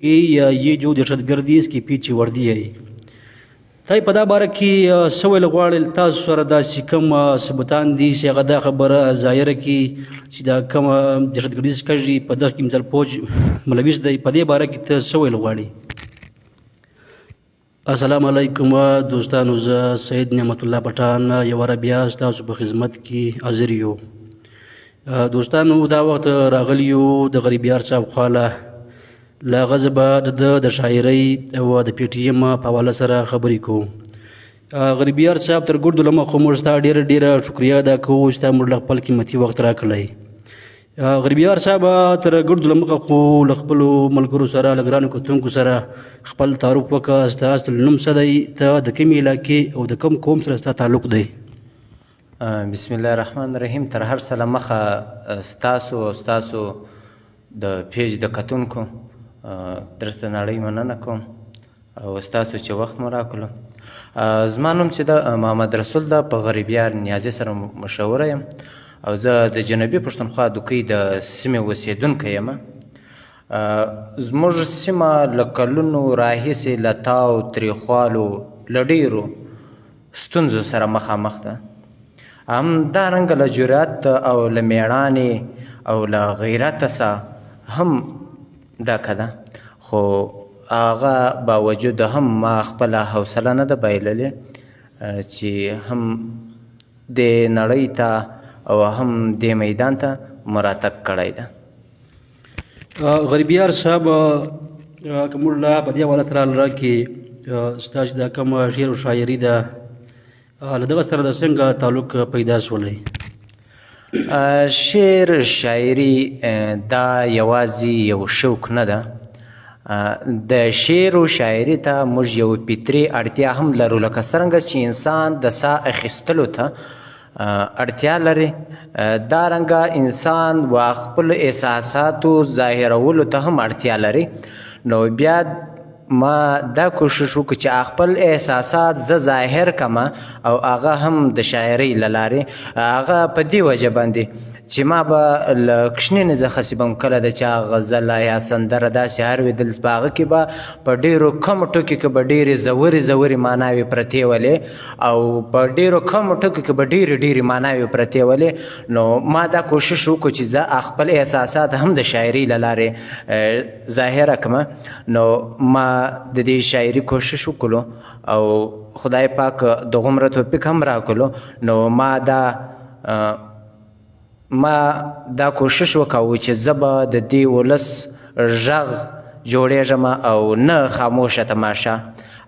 कि ये जो दहशतगर्दी इसके पीछे वर्दी है تای په دا باره کې څه ویل غواړئ تاسو سره داسې کوم ثبوتان دي چې هغه دا خبره ظاهره کړي چې دا کومه دهشتګردیز کږي په دغه کې مثال فوج ملوث دی په دې باره کې ته څه ویل غواړئ؟ السلام علیکم دوستانو، زه سید نعمت الله پټان یو واره بیا ستاسو په خدمت کې حاضر یو. دوستانو دا وخت راغلی یو د غریبیار صاحب خواله له غضبه د شاعرۍ او د پی ټي ایم په حواله سره خبرې کوو. غریبیار صاحب تر ګردو له مخه موږ ستا ډېره شکریه ادا کوو چې تا موږ له خپل قیمتي وخت راکړی. غریبیار صاحب تر ګردو له مخه خو له خپلو ملګرو سره له ګرانو کتونکو سره خپل تعارف وکړه. ستاسو نوم څه دی؟ ته د کومې علاقې او د کوم قوم سره ستا تعلق دی؟ بسم الله الرحمن الرحیم. تر هر څه له مخه ستاسو د پیج د کتونکو درسته نړۍ مننه کوم او ستاسو چې وخت مو راکړو. زما نوم چې د محمد رسول ده، په غریبیار نیازي سره مشوره یم او زه د جنوبي پښتونخوا دوکۍ د سیمې اوسېدونکی یم. زموږ سیمه له کلونو راهیسې له تاو تریخوالو له ډېرو ستونزو سره مخامخ ده. همدارنګه له جرأت او له مېړانې او له غیرت څخه هم ډکه ده، خو هغه باوجود هم ما خپله حوصله نه ده بایللې چې هم دې نړۍ ته او هم دې میدان ته مراتب کړی ده. غریبیار صاحب که موږ لا په دې حواله سره لره کې ستا چې دا کومه شعر او شاعري ده له دغه سره د څنګه تعلق پیدا شولی؟ شعر شاعري دا یوازې یو شوق نه ده. د شعر و شاعري ته موږ یو فطري اړتیا هم لرو، لکه څرنګه چې انسان د ساه اخیستلو ته اړتیا لري، دارنګه انسان و خپل احساساتو ظاهرولو ته هم اړتیا لري. نو بیا ما دا کوشش وکړ چې خپل احساسات زه ظاهر کړم او هغه هم د شاعرۍ له لارې. هغه په دې وجه باندې چې ما به له کوچني نه زه خصیبم کله د چا غزله یا سندره داسې هر ویدل په هغه کې به په ډېرو کمو ټکو کې به ډېرې زورې معناوې پرتې ولې او په ډېرو کمو ټکو کې به ډېرې معناوې پرتې ولې. نو ما دا کوشش وکړو چې زه خپل احساسات هم د شاعرۍ له لارې ظاهره کړم. نو ما د دې شاعري کوشش وکړو او خدای پاک دغومره توفیق هم راکړو. نو ما دا کوشش وکاو چې زه به د دې ولس غږ جوړېږم او نه خاموشه تماشه.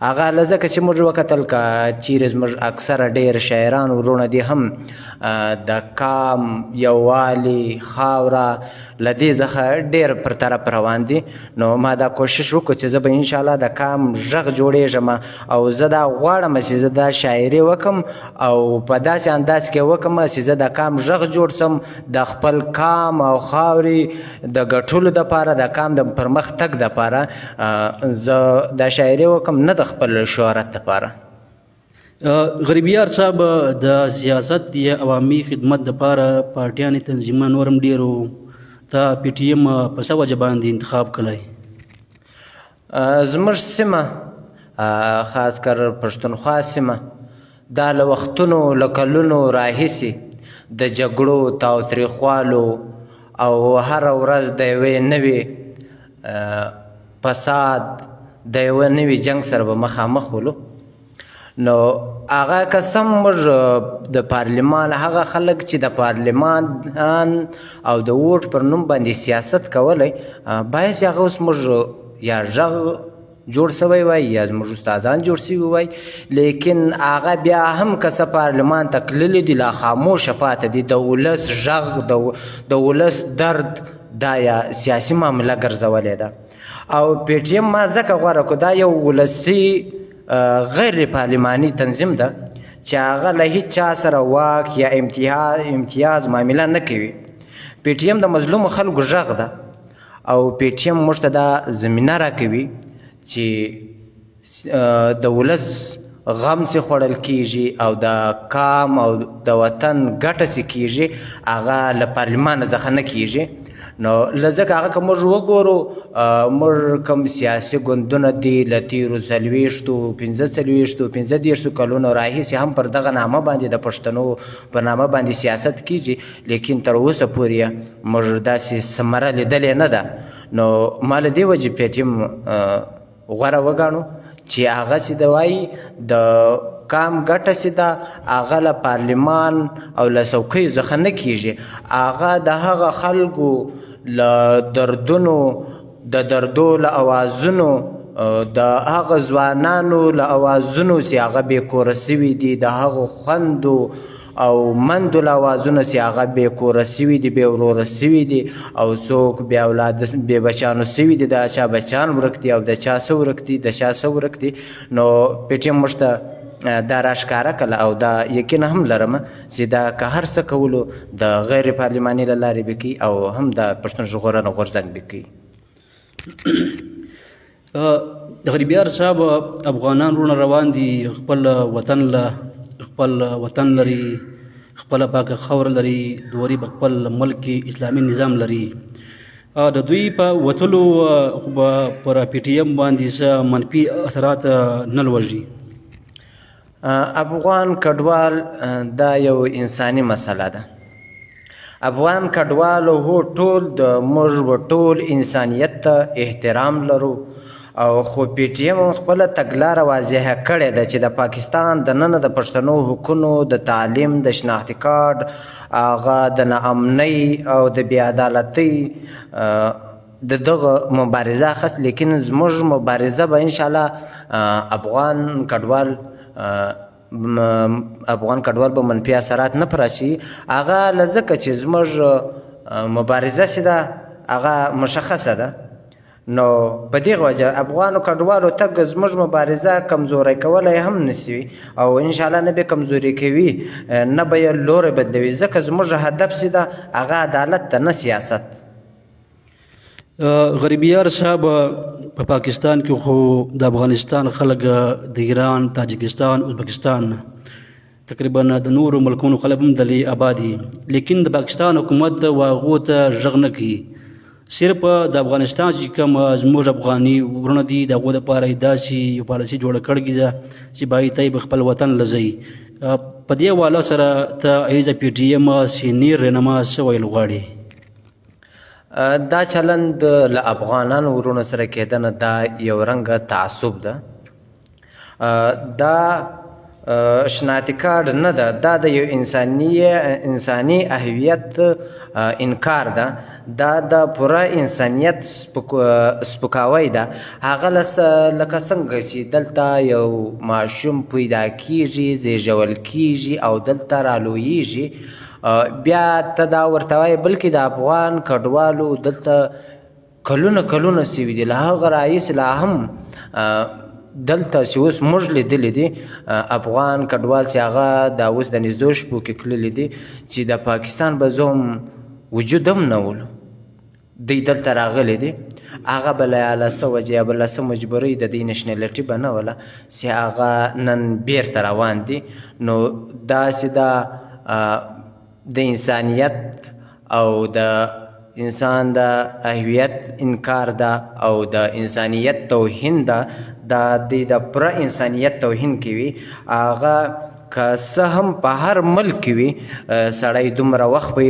هغه ځکه چې موږ وکتل که چیرې زموږ اکثره ډېر شاعران ورونه دي هم د کام یووالي خاوره له دې څخه ډېر پر طرف روان دي. نو ما دا کوشش وکړو چې زه به انشاءالله د کام غږ جوړېږم او زه دا غواړم چې زه دا شاعري وکړم او په داسې انداز کې وکړم چې زه د کام غږ جوړ سم د خپل کام او خاورې د ګټلو دپاره، د کام د پرمختګ دپاره زه دا شاعري وکړم، نه د خپل شهرت دپاره. غریبیار صاحب د سیاست یا عوامي خدمت دپاره پارټیانې تنظیمونه نور هم ډېرو تا پی ټي ایم په څه وجه باندې انتخاب کړی؟ زموږ سیمه خاص کر پښتونخوا سیمه دا له وختونو له کلونو راهیسې د جګړو تاوتریخوالو او هره ورځ د یوې نوې فساد د یوه نوي جنګ سره به مخامخ ولو. نو هغه قسم موږ د پارلمان هغه خلک چې د پارلمان او د ووټ پر نوم باندې سیاست کولی باید چې هغه اوس موږ یا غږ جوړ سوی وای یا زموږ استادان جوړ سوي وای، لیکن هغه بیا هم که څه پارلمان ته تللي دي لا خاموشه پاتې دي. د ولس غږ د ولس درد دا یا سیاسي معامله ګرځولې ده. او پی ټي ایم ما ځکه غوره کړو دا یو ولسي غیر پارلماني تنظیم ده چې هغه له هیڅ چا سره واک یا امتیاز معامله نه کوي. پی ټي ایم د مظلومو خلکو غږ ده او پی ټي ایم موږ ته دا زمینه راکوي چې د ولس غم چې خوړل کیږي او د کام او د وطن ګټه چې کیږي هغه له پارلمان څخه نه کیږي. نو لږ هغه که موږ وګورو موږ کوم سیاسي ګوندونه دي له تېرو 40 15 کلونو راهیسې هم پر دغه نامه باندې د پښتنو په نامه باندې سیاست کیږي لیکن تر اوسه پورې موږ داسې ثمره لیدلې نه ده. نو ما له دې وجې پی ټي ایم غوره وګاڼو چې هغه چې د وایي د کام ګټه چې ده هغه له پارلمان او له څوکیو څخه نه کیږي، هغه د هغه خلکو له دردونو د دردو له اوازونو د هغه ځوانانو له اوازونو چې هغه بې کوره سوي دي، د هغو خوندو او مندو له اوازونو چې هغه بې کوره سوي دي، بې وروره سوي دي او څوک بې اولاده بې بچیانو سوي دي، د چا بچیان ورک دي او د چا څه ورک دي، د چا څه ورک دي. نو پی ټي ایم موږ ته دا راښکاره کړله او دا یقین هم لرم چې دا که هر څه کولو د غیر پارلماني له لارې به کوي او هم د پښتون ژغورنه غورځنګ به کوي. د غریبیار صاحب افغانان رونه روان دي، خپل وطن لري، خپله پاکه خاوره لري، دوري په خپل ملک کې اسلامي نظام لري. د دوی په وتلو پر پی ټي ایم باندې څه منفي اثرات نه لوږي. افغان کډوال دا یو انساني مسله ده. افغان کډوالو هو ټول د موږ ټول انسانیت ته احترام لرو او خو پی ټي ایم خپله تګلاره واضحه کړې ده چې د پاکستان دننه د پښتنو حقونو، د تعلیم، د شناختي کارډ، هغه د ناامنۍ او د بې عدالتۍ د دغه مبارزه اخست. لیکن زموږ مبارزه به انشاءالله افغان کډوال به منفي اثرات نه پر اچوي. هغه له ځکه چې زموږ مبارزه چې ده هغه مشخصه ده. نو په دغه وجه افغانو کډوالو تګ زموږ مبارزه کمزوری کولی هم نسي او انشاءالله نه به کمزوري کوي، نه به یې لوری بدلوي، ځکه زموږ هدف چې ده هغه عدالت ته نه سیاست. غریبیار صاحب په پاکستان کې خو د افغانستان خلک د ایران، تاجکستان، ازبکستان تقریبا د نورو ملکونو خلک هم دلې آباد دي، لیکن د پاکستان حکومت هغو ته غږ نه کوي. صرف د افغانستان چې کوم زموږ افغاني ورونه دي د هغو دپاره یې داسې یو پالیسي جوړه کړې ده چې باید ته به خپل وطن له ځئ. په دې حواله سره ته ایز پی ټي ایم سینیر رهنما څه ویل غواړې؟ دا چلند له افغانانو ورونو سره کېدنه دا یو رنګه تعصب ده. دا شناختي کارډ نه ده، دا د یو انساني اهویت انکار ده، دا د پوره انسانیت سپکاوی ده. هغه لکه څنګه چې دلته یو ماشوم پیدا کیږي، زیږول کیږي او دلته رالویږي، بیا ته دا ورته وایې. بلکې د افغان کډوالو دلته کلونه سوي دي، له هغه راهیسې لا هم دلته چې اوس موږ لیدلی دي افغان کډوال چې هغه دا اوس د نږدې شپو کې تللي دي چې د پاکستان به زه هم وجود هم نه ولو، دوی دلته راغلی دي، هغه به له څه وجې یا به له څه مجبورۍ د دوی نشنلټي به نه وله چې هغه نن بیرته روان دي. نو داسې دا د انسانیت او د انسان د اهویت انکار ده او د انسانیت توهین ده. دا دوی د پوره انسانیت توهین کوي. هغه که څه هم په هر ملک کې وي سړی دومره وخت به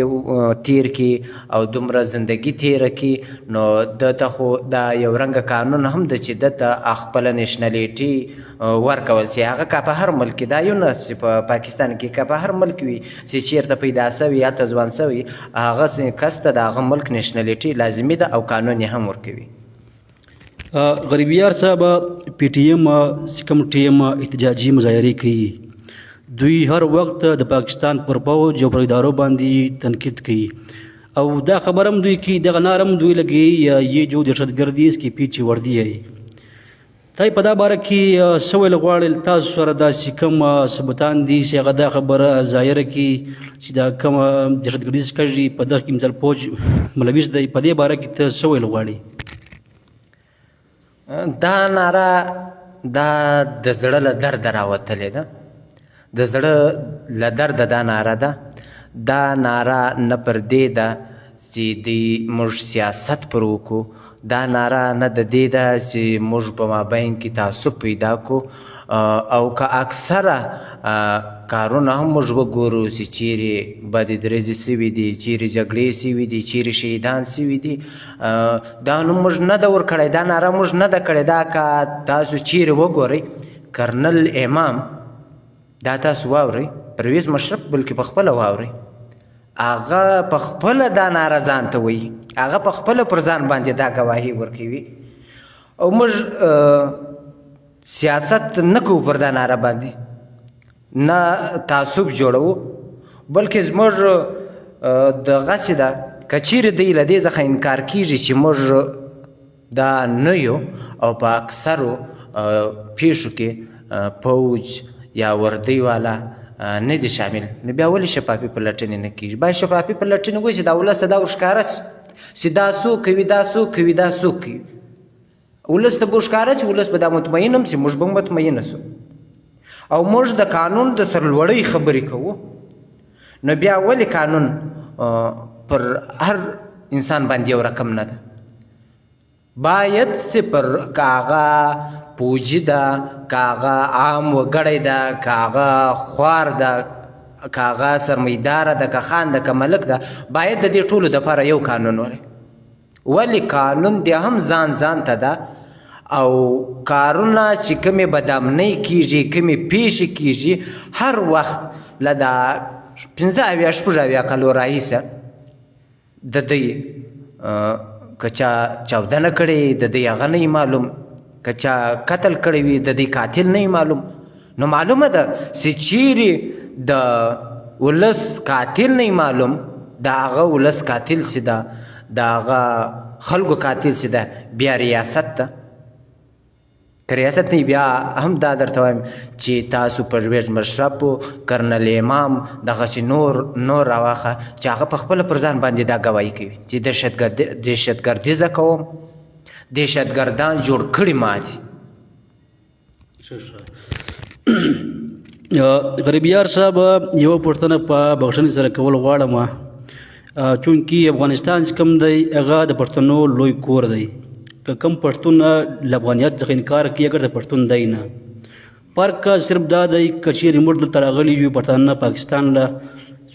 تیر کړي او دومره زندگی تیره کړي، نو دته خو دا یو رنګه قانون هم ده چې دته خپله نشنلیټي ورکول چې هغه که په هر ملک کې، دا یو نه چې په پاکستان کې، که په هر ملک وي چې چیرته پیدا سوي هلته ځوان سوي، هغه کس ته د هغه ملک نشنلیټي لازمي ده او قانون یې هم ورکوي. غریبیار صاحب پی ټي ایم چې کوم ټیم احتجاجي مظاهرې کوي، دوی هر وخت د پاکستان پر پوځ او پر ادارو باندې تنقید کوي او دا خبر هم دوی کوي، دغه نعره هم دوی لګوي یہ جو دہشتگردی اس کی پیچھے وردی ہے. تاسو په دا باره کې څه ویل غواړئ؟ تاسو سره داسې کوم ثبوتان دي چې هغه دا خبره ظاهره کړي چې دا کوم دهشتګردي کږي په دغه کې مثال پوځ ملوث دی؟ په دې باره کې ته څه ویل غواړې؟ دا ناره دا د زړه له درده راوتلې ده، د زړه له درده دا ناره ده. دا ناره نه پر دې ده چې دی موږ سیاست پر وکړو دا ناره نه د دې ده چې موږ په مابین کې تعصب پیدا کړو او که اکثره کارونه هم موږ وګورو چې چیرې بدې درزې سوي دي چیرې جګړې سوي دي چیرې شهیدان سوي دي دا نو موږ نه ده ورکړی دا ناره موږ نه ده کړې دا که تاسو چیرې وګورئ کرنل امام دا تاسو واورئ پرویز مشرف بلکې په خپله واورئ هغه په خپله دا ناره ځان ته وایي هغه په خپله پر ځان باندې دا ګواهي ورکوي او موږ سیاست نه کوو پر دا ناره باندې نه تعصب جوړوو بلکې زموږ دغسې ده که چیرې دی له دې څخه انکار کیږي چې موږ دا نه یو او په اکثرو پیښو کې پوج یا وردی والا نه دي شامل نو بیا ولې شفافي پلټنې نه کېږي باید شفافي پلټنې وشي دا ولس ته دا ورښکاره شي چې دا څوک کوي دا څوک کوي دا څوک کوي ولس ته به ورښکاره چې ولس به دا مطمئن هم چې موږ به مطمئنه شو او موږ د قانون د سرلوړۍ خبرې کوو نو بیا ولې قانون پر هر انسان باندې یو رقم نه ده باید چې پر کاغه پوجي ده کاغه عام وګړی ده کاغه خوار ده کاغه سرمایداره ده که خان ده که ملک ده باید د دې ټولو دپاره یو قانون ولې قانون دی هم ځان ته ده او کارونه چې کومې بدامنۍ کیږي کومې پیښې کیږي هر وخت له دا 15 شپږ کالو راهیسه د دوی که چا چاودنه کړې د دوی هغه نه معلوم که چا قتل کړی وي د دوی قاتل نه معلوم نو معلومه ده چې چیرې د ولس قاتل نه معلوم د هغه ولس قاتل چې ده د هغه خلکو قاتل چې ده بیا ریاست ده که ریاست نه بیا هم دا درته وایم چې تاسو پرویز مشرف کرنل امام دغسې نور راواخه چې هغه په خپله پر ځان باندې دا ګواهي کوي چې دهشتګردیزه کوم دهشتګردان جوړ کړي ما دي غریبیار صاحب یوه پوښتنه په بخښنې سره کول غواړم چونکې افغانستان چې کوم دی هغه د پښتنو لوی کور دی که کم پښتون له افغانیت څخه انکار کوي اگر د پښتون دی نه فرق صرف دا دی که چیرې موږ دلته راغلي یو پښتانه پاکستان له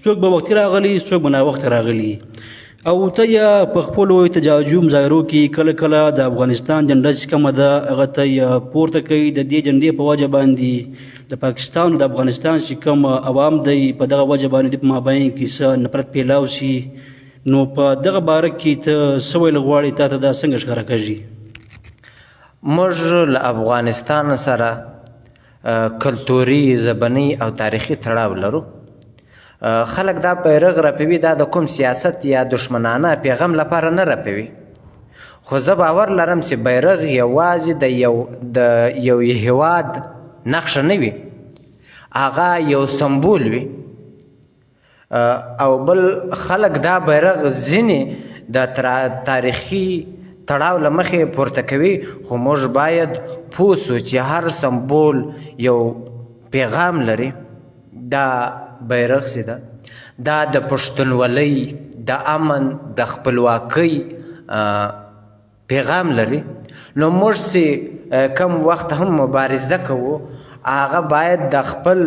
څوک به وختي راغلي څوک به ناوخته راغلي او ته یا په خپلو احتجاجي مظاهرو کې کله کله د افغانستان جنډه چې کومه ده هغه ته پورته کوي د دې جنډې په وجه باندې د پاکستان او د افغانستان چې کوم عوام دی په دغه وجه باندې د په مابین کې څه نفرت پیلاو شي نو په دغه باره کې ته څه ویل غواړې تا ته دا څنګه ښکاره کېږي موږ له افغانستان سره کلتوري ژبنی او تاریخي تړاو لرو خلک دا بیرغ رپوي دا د کوم سیاست یا دشمنانه پیغام لپاره نه رپوي خو زه باور لرم چې بیرغ یوازې د یو هیواد نقشه نه وي هغه یو سمبول وي او بل خلک دا بیرغ ځینې د تاریخي تړاو له مخې پورته کوي خو موږ باید پوه سو چې هر سمبول یو پیغام لري دا بیرغ چې ده دا د پښتونولۍ د امن د خپلواکۍ پیغام لري نو موږ چې کم وخت هم مبارزه کوو هغه باید د خپل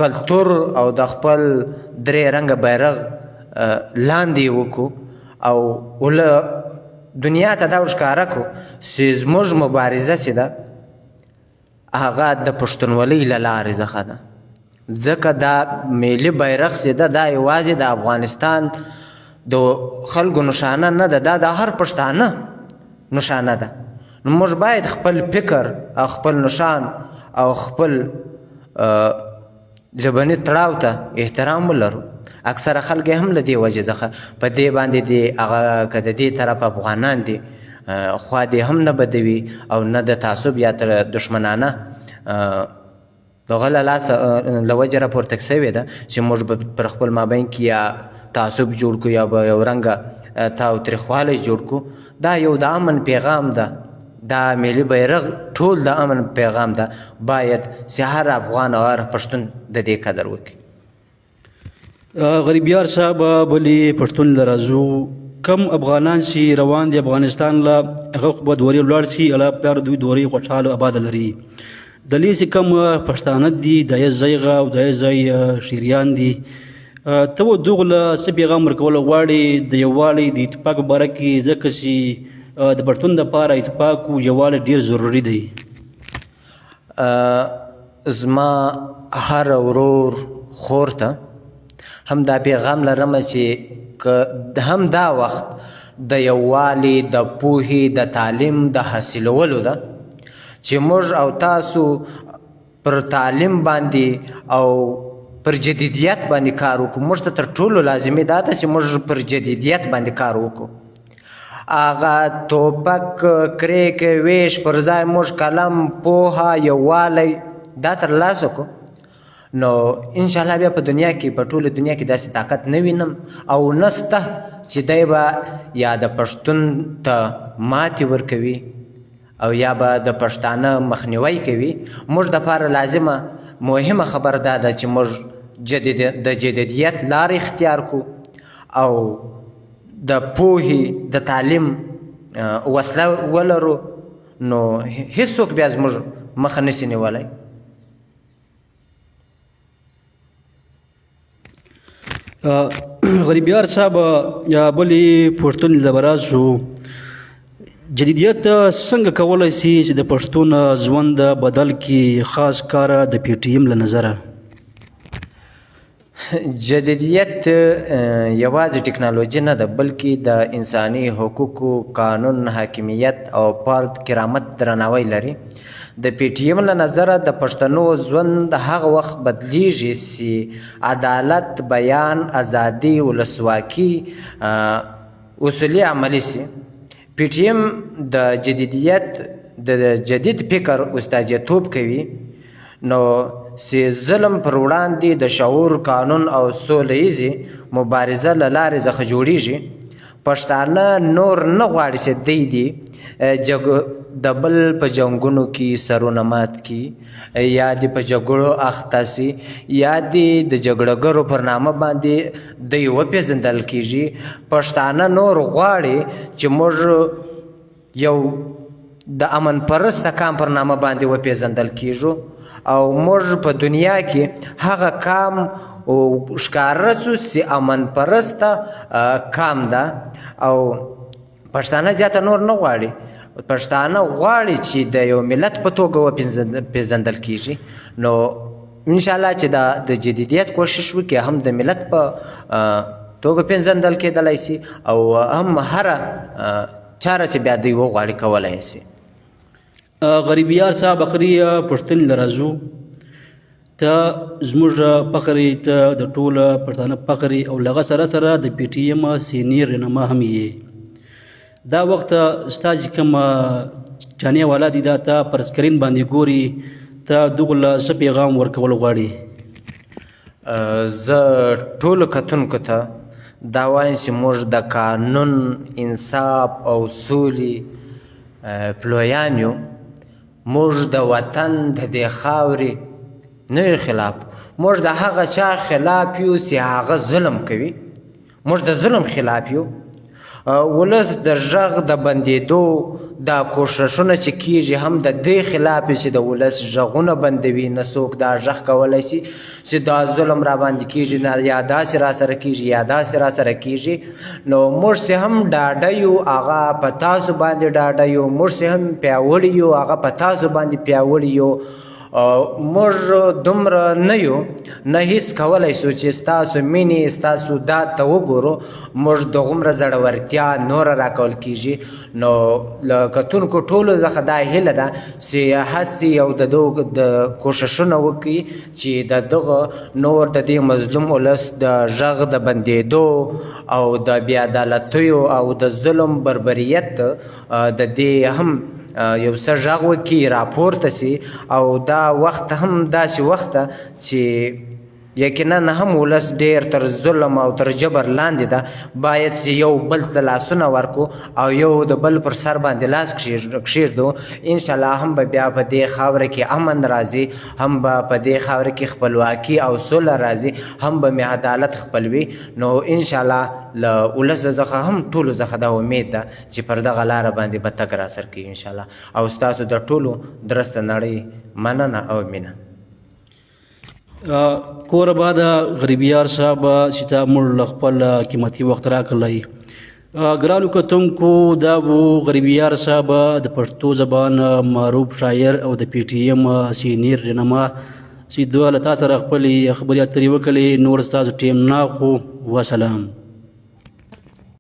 کلتور او د خپل درې رنګه بیرغ لاندې وکړو او دنیا ته دا ورښکاره کړو چې زموږ مبارزه چې ده هغه د پښتونولۍ له لارې څخه ده ځکه دا ملي بیرغ چې ده دا یوازې د افغانستان د خلکو نشانه نه ده دا د هر پښتانه نشانه ده نو موږ باید خپل فکر او خپل نشان او خپل ژبني تړاو ته احترام ولرو اکثره خلک هم له دې وجې څخه په دې باندې دي هغه که د دې طرف افغانان دي خوا دې هم نه بدوي او نه د تعصب یا دشمنانه دغه له لاسه له وجې راپورته شوې ده چې موږ به پر خپل مابین کې یا تعصب جوړ کړو یا به یو رنګه تاوتریخوالی جوړ کړو دا یو د امن پیغام ده دا ملي بیرغ ټول د امن پیغام ده باید چې هر افغان او هر پښتون د دې قدر وکړي غریبیار صاحب بلې پښتون له راځو کم افغانان چې روان دي افغانستان له هغه خو به دورې ولاړ شي الله پلار دوی دورې خوشحاله آباده لري دلې چې کم پښتانه دي د یې ځای او د یې ځای شیریان دي ته و دغو له څه پیغام ورکول غواړې د یووالي د اتفاق په باره کې ځکه چې د پښتون دپاره اتفاق او یووالی ډېر ضروري دی زما هر ورور خور ته هم دا پیغام لرم چې هم دا وخت د یووالي د پوهې د تعلیم د حاصلولو ده چې موږ او تاسو پر تعلیم باندې او پر جدیدیت باندې کار وکړو موږ ته تر ټولو لازمي دا ده چې موږ پر جدیدیت باندې کار وکړو هغه ټوپک کریک ویش پر ځای موږ قلم پوهه یووالی دا ترلاسه کړو نو انشاءالله بیا په دنیا کې په ټوله دنیا کې داسې طاقت نه وینم او نسته چې دی به یا د پښتون ته ماتې ورکوي او یا به د پښتانه مخنیوی کوي موږ دپاره لازمه مهمه خبر دا ده چې موږ د جدیدیت لار اختیار کو او د پوهې د تعلیم وسله ولرو نو هیڅوک بیا زموږ مخه نشي نیولی غریبیار صاحب بلې پښتون له برازو جدیدیت څنګه کولی شي چې د پښتون ژوند بدل کړي خاص کار د پی ټي ایم له نظره جدیدیت یوازې ټکنالوژي نه ده بلکې د انساني حقوقو قانون حاکمیت او فرد کرامت درناوی لري د پی ټي ایم له نظره د پښتنو ژوند هغه وخت بدلیږي چې عدالت بیان ازادي ولسواکي اصولي عملي سي پی ټي ایم د جدیدیت د جدید فکر استازیتوب کوي نو چې ظلم پر وړاندې د شعور قانون او سوله ییزې مبارزه له لارې څخه جوړیږي پښتانه نور نه غواړي چې دی دي د بل په جنګونو کې سرونه مات کړي یا دې په جګړو اخته سي یا دې د جګړهګرو پر نامه باندې دوی وپېژندل کېږي پښتانه نور غواړي چې موږ یو د امن پرسته کام پر نامه باندې وپېژندل کېږو او موږ په دنیا کې هغه کام ښکاره څو چې امن پرسته کام ده او پښتانه زیاته نور نه غواړي پښتانه غواړي چې د یو ملت په توګه وپېژندل کېږي نو انشاءالله چې د جدیدیت کوشش وکړي هم د ملت په توګه پېژندل کېدلی شي او هم هره چاره چې بیا دوی وغواړي کولی شي غریبیار صاحب اخري پښتون له راځو ته زموږ فخر ته د ټوله پښتانه فخر او له هغه سره سره د پی ټي ایم سینیر رهنما هم یې دا وخت ستا چې کوم چانې والا دي دا ته پر سکرین باندې ګوري ته دغو له څه پیغام ورکول غواړي زه ټولو کتونکو ته دا وایم چې موږ د قانون انصاف او سولې پلویان یو موږ د وطن د دې خاورې نه یو خلاف موږ د هغه چا خلاف یو چې هغه ظلم کوي موږ د ظلم خلاف یو ولس د غږ د بندېدو دا کوښښونه چې کیږي هم د دې خلاف چې د ولس غږونه بندوي نه څوک دا غږ کولی شي چې دا ظلم را باندې کیږي نه یا داسې را سره کیږي یا داسې را سره کیږي نو موږ چې هم ډاډه یو هغه په تاسو باندې ډاډه یو موږ چې هم پیاوړي یو هغه په تاسو باندې پیاوړي یو موږ دومره نه یو نه هیڅ کولی شو چې ستاسو مینې ستاسو داد ته وګورو موږ دغومره زړورتیا نوره راکول کیږي نو له کتونکو ټولو څخه دا هیله ده چې هڅې او د کوښښونه وکړي چې د دغه نور د دې مظلوم ولس د غږ د بندېدو او د بېعدالتیو او د ظلم بربریت د دې هم یو څه غږ وکړي راپورته سي او دا وخت هم داسې وخت ده چې یقینا هم ولس ډیر تر ظلم او تر جبر لاندې ده. باید چې یو بل ته لاسونه ورکو او یو د بل پر سر باندې لاس کښېږدو. انشاءالله هم به بیا په دې خاوره کې امن راځي، هم به په دې خاوره کې خپلواکي او سوله راځي، هم به مې عدالت خپل وي. نو انشاءالله له ولس څخه هم ټولو څخه دا امید ده چې پر دغه لاره باندې به تګ راسر کوي انشاءالله. او ستاسو د ټولو درسته نړۍ مننه او مینه. کور آباد غریبیار صاحب چې تا موږ له خپل قیمتي وخت راکړلی. ګرانو کتونکو دا و غریبیار صاحب د پښتو زبان معروف شاعر او د پی ټي ایم سینیر رهنما چې دوه له تا سره خپلې خبرې اترې وکړلې. نور ستاسو ټیم نه خو وسلام.